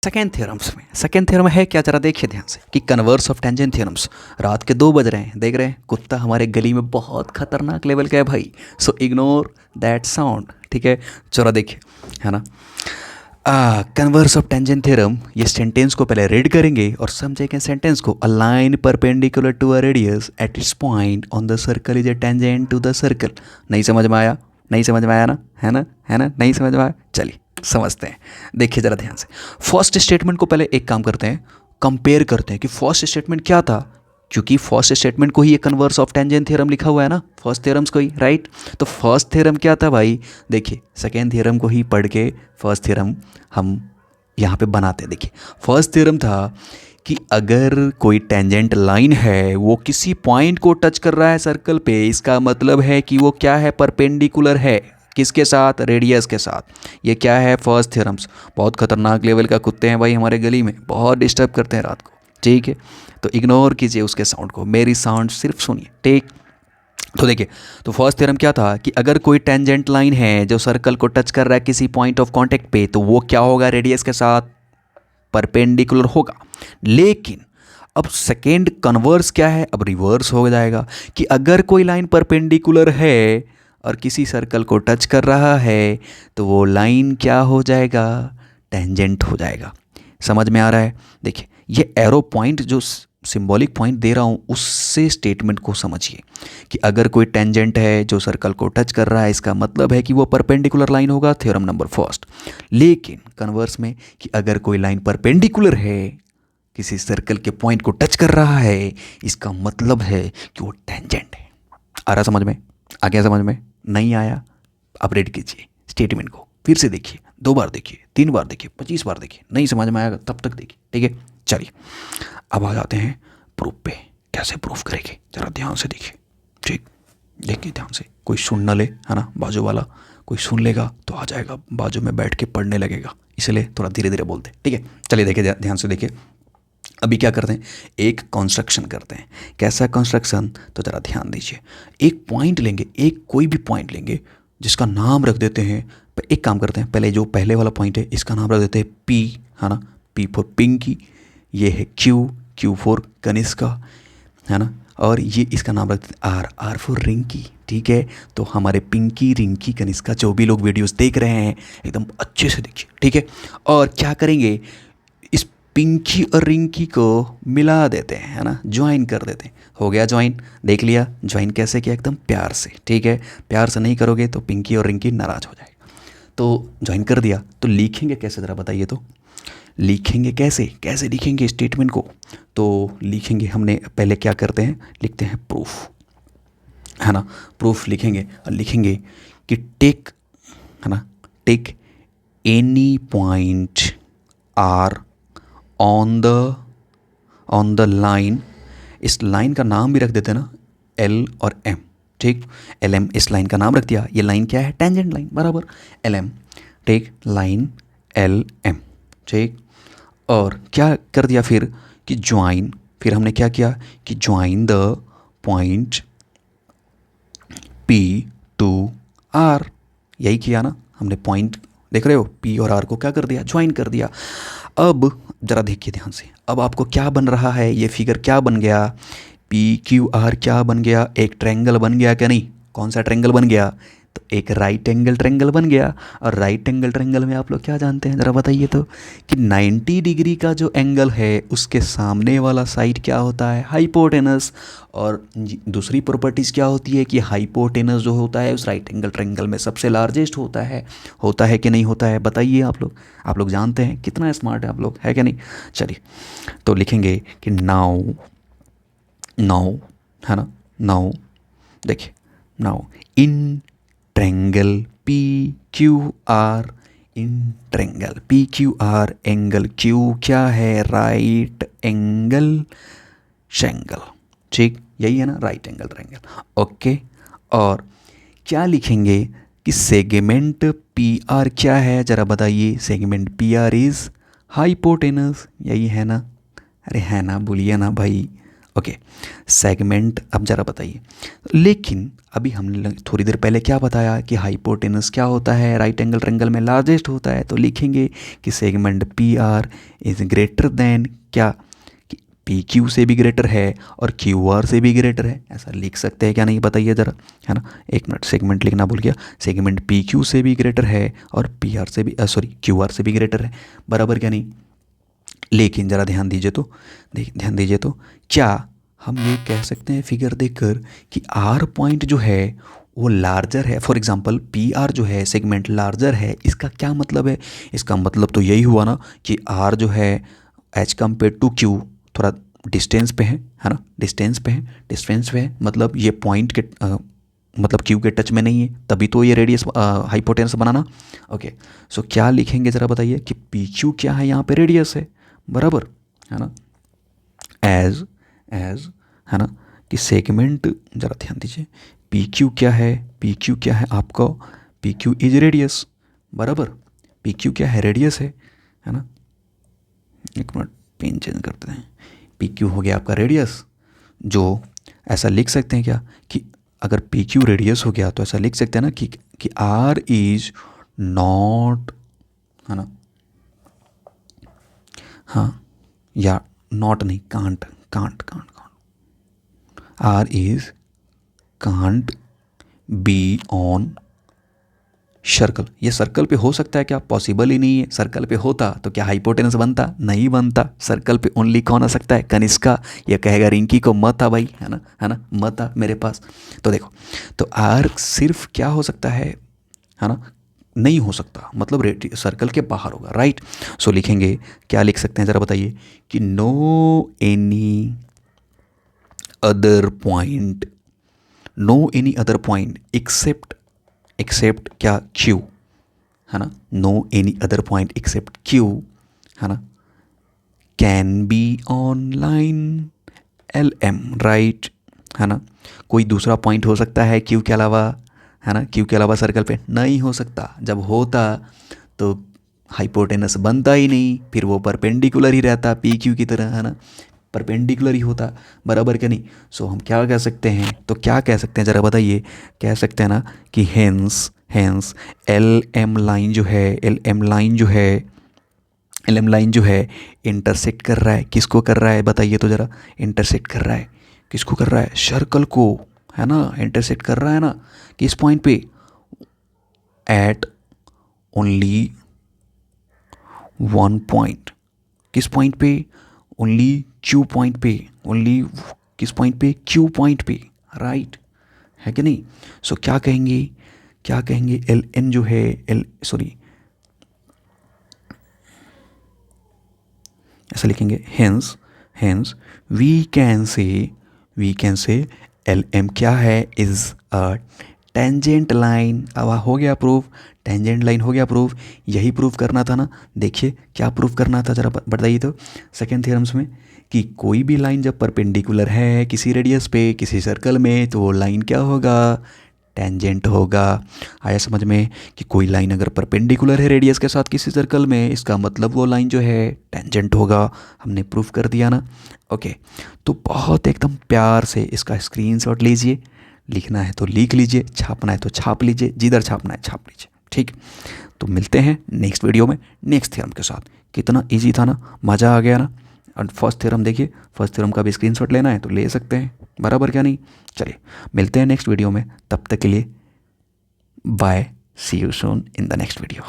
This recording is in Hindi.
सेकेंड थ्योरम्स में, सेकेंड थ्योरम है क्या, जरा देखिए ध्यान से कि कन्वर्स ऑफ टेंजेंट थ्योरम्स। रात के 2 बज रहे हैं, देख रहे हैं कुत्ता हमारे गली में बहुत खतरनाक लेवल का है भाई, सो इग्नोर दैट साउंड, ठीक है। चलो देखिए, है ना, कन्वर्स ऑफ टेंजेंट थ्योरम, ये सेंटेंस को पहले रीड करेंगे और समझेंगे सेंटेंस को। A line perpendicular to a radius at its point on the circle is a tangent to the circle. नहीं समझ में आया, नहीं समझ में आया ना, है ना, है ना, नहीं समझ में आया, चलिए समझते हैं। देखिए ज़रा ध्यान से, फर्स्ट स्टेटमेंट को पहले एक काम करते हैं, कंपेयर करते हैं कि फर्स्ट स्टेटमेंट क्या था, क्योंकि फर्स्ट स्टेटमेंट को ही ये कन्वर्स ऑफ टेंजेंट थ्योरम लिखा हुआ है ना, फर्स्ट थ्योरम्स को ही, राइट। तो फर्स्ट थ्योरम क्या था भाई, देखिए सेकेंड थ्योरम को ही पढ़ के फर्स्ट थ्योरम हम यहाँ पे बनाते हैं। देखिए फर्स्ट थ्योरम था कि अगर कोई टेंजेंट लाइन है वो किसी पॉइंट को टच कर रहा है सर्कल पे, इसका मतलब है कि वो क्या है, परपेंडिकुलर है, किसके साथ, रेडियस के साथ। ये क्या है, फर्स्ट थ्योरम्स। बहुत खतरनाक लेवल का कुत्ते हैं भाई हमारे गली में, बहुत डिस्टर्ब करते हैं रात को, ठीक है। तो इग्नोर कीजिए उसके साउंड को, मेरी साउंड सिर्फ सुनिए, ठीक। तो देखिए, तो फर्स्ट थ्योरम क्या था कि अगर कोई टेंजेंट लाइन है जो सर्कल को टच कर रहा है किसी पॉइंट ऑफ कांटेक्ट पे, तो वो क्या होगा, रेडियस के साथ परपेंडिकुलर होगा। लेकिन अब सेकेंड कन्वर्स क्या है, अब रिवर्स हो जाएगा कि अगर कोई लाइन परपेंडिकुलर है और किसी सर्कल को टच कर रहा है, तो वो लाइन क्या हो जाएगा, टेंजेंट हो जाएगा। समझ में आ रहा है। देखिए ये एरो पॉइंट जो सिंबॉलिक पॉइंट दे रहा हूँ उससे स्टेटमेंट को समझिए कि अगर कोई टेंजेंट है जो सर्कल को टच कर रहा है, इसका मतलब है कि वो परपेंडिकुलर लाइन होगा, थ्योरम नंबर फर्स्ट। लेकिन कन्वर्स में कि अगर कोई लाइन परपेंडिकुलर है किसी सर्कल के पॉइंट को टच कर रहा है, इसका मतलब है कि वो टेंजेंट है। आ रहा समझ में, आ गया समझ में, नहीं आया अब रीड कीजिए स्टेटमेंट को, फिर से देखिए, 2 बार देखिए, 3 बार देखिए, 25 बार देखिए, नहीं समझ में आएगा तब तक देखिए, ठीक है। चलिए अब आ जाते हैं प्रूफ पे, कैसे प्रूफ करेंगे जरा ध्यान से देखिए, ठीक। देखिए ध्यान से, कोई सुन ना ले, है ना, बाजू वाला कोई सुन लेगा तो आ जाएगा बाजू में बैठ के पढ़ने लगेगा, इसलिए थोड़ा धीरे धीरे बोलते हैं, ठीक है। चलिए देखिए ध्यान से देखिए, अभी क्या करते हैं, एक कंस्ट्रक्शन करते हैं। कैसा कंस्ट्रक्शन, तो ज़रा ध्यान दीजिए। एक पॉइंट लेंगे, एक कोई भी पॉइंट लेंगे जिसका नाम रख देते हैं, एक काम करते हैं, पहले जो पहले वाला पॉइंट है इसका नाम रख देते हैं पी, है ना, पी फॉर पिंकी। ये है क्यू, क्यू फॉर कनिष्का, है ना, और ये इसका नाम रख देते हैं आर, आर फॉर रिंकी, ठीक है। तो हमारे पिंकी, रिंकी, कनिष्का, जो भी लोग वीडियोस देख रहे हैं एकदम अच्छे से देखिए, ठीक है। और क्या करेंगे, इस पिंकी और रिंकी को मिला देते हैं, है ना, ज्वाइन कर देते हैं। हो गया ज्वाइन, देख लिया ज्वाइन कैसे किया, एकदम प्यार से, ठीक है। प्यार से नहीं करोगे तो पिंकी और रिंकी नाराज़ हो जाएगा। तो ज्वाइन कर दिया, तो लिखेंगे कैसे ज़रा बताइए, तो लिखेंगे कैसे, कैसे लिखेंगे स्टेटमेंट को, तो लिखेंगे हमने पहले क्या करते हैं, लिखते हैं प्रूफ, है ना। प्रूफ लिखेंगे और लिखेंगे कि टेक, है ना, take any point R on the line. इस लाइन का नाम भी रख देते हैं ना, एल और एम, ठीक। एल एम, इस लाइन का नाम रख दिया, ये लाइन क्या है, टेंजेंट लाइन, बराबर, एल एम, ठीक, लाइन एल एम, ठीक। और क्या कर दिया फिर कि ज्वाइन, फिर हमने क्या किया कि join the point P to R, यही किया ना हमने, पॉइंट देख रहे हो, पी और आर को क्या कर दिया, ज्वाइन कर दिया। अब ज़रा देखिए ध्यान से, अब आपको क्या बन रहा है, ये फिगर क्या बन गया, पी क्यू आर क्या बन गया, एक ट्रायंगल बन गया क्या, नहीं, कौन सा ट्रायंगल बन गया, तो एक राइट एंगल ट्रायंगल बन गया। और राइट एंगल ट्रायंगल में आप लोग क्या जानते हैं ज़रा बताइए तो, कि 90 डिग्री का जो एंगल है उसके सामने वाला साइड क्या होता है, हाइपोटेनस। और दूसरी प्रॉपर्टीज़ क्या होती है कि हाइपोटेनस जो होता है उस राइट एंगल ट्रायंगल में सबसे लार्जेस्ट होता है कि नहीं होता है, बताइए आप लोग जानते हैं, कितना स्मार्ट है आप लोग, है क्या नहीं। चलिए तो लिखेंगे कि नाउ, नाउ, है ना, नाउ, देखिए, now in triangle P Q R, in triangle P Q R, angle Q क्या है, राइट एंगल ट्रायंगल, ठीक, यही है ना, राइट एंगल ट्रायंगल, ओके। और क्या लिखेंगे कि सेगमेंट पी आर क्या है, ज़रा बताइए, segment P R is hypotenuse, यही है ना, अरे है ना, बोलिए ना भाई, ओके, सेगमेंट अब ज़रा बताइए। लेकिन अभी हमने थोड़ी देर पहले क्या बताया कि हाइपोटेनस क्या होता है, राइट एंगल ट्रायंगल में लार्जेस्ट होता है, तो लिखेंगे कि segment P R is greater than क्या, कि पी क्यू से भी ग्रेटर है और क्यू आर से भी ग्रेटर है। ऐसा लिख सकते हैं क्या, नहीं बताइए ज़रा, है ना। एक मिनट, सेगमेंट लिखना भूल गया। सेगमेंट पी क्यू से भी ग्रेटर है और पी आर से भी सॉरी क्यू आर से भी ग्रेटर है, बराबर क्या नहीं। लेकिन ज़रा ध्यान दीजिए तो, ध्यान दीजिए तो, क्या हम ये कह सकते हैं फिगर देखकर कि आर पॉइंट जो है वो लार्जर है। फॉर एग्जांपल पी आर जो है सेगमेंट लार्जर है, इसका क्या मतलब है? इसका मतलब तो यही हुआ ना कि आर जो है एज कम्पेयर टू क्यू थोड़ा डिस्टेंस पे है ना, डिस्टेंस पे है, डिस्टेंस पे है, मतलब ये पॉइंट के मतलब क्यू के टच में नहीं है, तभी तो ये रेडियस हाइपोटेनस बनाना। ओके, सो क्या लिखेंगे ज़रा बताइए कि पी क्यू क्या है, यहाँ पे रेडियस है, बराबर है ना। एज है ना कि सेगमेंट, ज़रा ध्यान दीजिए, पी क्यू क्या है, पी क्यू क्या है आपका, पी क्यू इज रेडियस, बराबर, पी क्यू क्या है, रेडियस है ना। एक मिनट, पेन चेंज करते हैं। पी क्यू हो गया आपका रेडियस, जो ऐसा लिख सकते हैं क्या कि अगर पी क्यू रेडियस हो गया तो ऐसा लिख सकते हैं ना कि आर इज नॉट, है ना, हाँ, या नॉट नहीं, can't can't can't can't R is can't be on circle. ये सर्कल पे हो सकता है क्या? पॉसिबल ही नहीं है। सर्कल पे होता तो क्या हाइपोटेनस बनता? नहीं बनता। सर्कल पे ओनली कौन आ सकता है? कनिष्का। ये कहेगा रिंकी को मत आ भाई, है ना, मत आ मेरे पास। तो देखो, तो आर सिर्फ क्या हो सकता है ना, नहीं हो सकता, मतलब सर्कल के बाहर होगा, राइट। सो लिखेंगे, क्या लिख सकते हैं ज़रा बताइए कि no any other point, no any other point except क्या, क्यू, है ना, no any other point except Q, है ना, can be on line L M, right, है ना। कोई दूसरा पॉइंट हो सकता है क्यू के अलावा, है ना, क्यू के अलावा सर्कल पे नहीं हो सकता। जब होता तो हाइपोटेनस बनता ही नहीं, फिर वो परपेंडिकुलर ही रहता पी क्यू की तरह, है ना, परपेंडिकुलर ही होता, बराबर क्या नहीं। सो हम क्या कह सकते हैं, तो क्या कह सकते हैं ज़रा बताइए। कह सकते हैं ना कि हेंस एल एम लाइन जो है, एल एम लाइन जो है इंटरसेक्ट कर रहा है, किसको कर रहा है बताइए तो ज़रा। इंटरसेक्ट कर रहा है, किसको कर रहा है? सर्कल को, है ना, इंटरसेक्ट कर रहा है ना, किस पॉइंट पे? एट ओनली वन पॉइंट, किस पॉइंट पे? ओनली क्यू पॉइंट पे, ओनली किस पॉइंट पे? क्यू पॉइंट पे, राइट, है कि नहीं। सो क्या कहेंगे, क्या कहेंगे, एल एन जो है, ऐसा लिखेंगे, hence we can say L M क्या है, इज अ टेंजेंट लाइन। अब हो गया प्रूफ, टेंजेंट लाइन हो गया प्रूफ। यही प्रूफ करना था ना। देखिए क्या प्रूफ करना था ज़रा बताइए तो, सेकेंड थ्योरम्स में, कि कोई भी लाइन जब परपेंडिकुलर है किसी रेडियस पे, किसी सर्कल में, तो वो लाइन क्या होगा? टेंजेंट होगा। आया समझ में कि कोई लाइन अगर परपेंडिकुलर है रेडियस के साथ किसी सर्कल में, इसका मतलब वो लाइन जो है टेंजेंट होगा। हमने प्रूफ कर दिया ना। ओके, तो बहुत एकदम प्यार से इसका स्क्रीनशॉट लीजिए, लिखना है तो लिख लीजिए, छापना है तो छाप लीजिए, जिधर छापना है छाप लीजिए, ठीक। तो मिलते हैं नेक्स्ट वीडियो में नेक्स्ट थ्योरम के साथ। कितना इजी था ना, मज़ा आ गया ना। और फर्स्ट थ्योरम देखिए, फर्स्ट थ्योरम का भी स्क्रीनशॉट लेना है तो ले सकते हैं, बराबर क्या नहीं। चलिए मिलते हैं नेक्स्ट वीडियो में, तब तक के लिए bye, see you soon in the next video.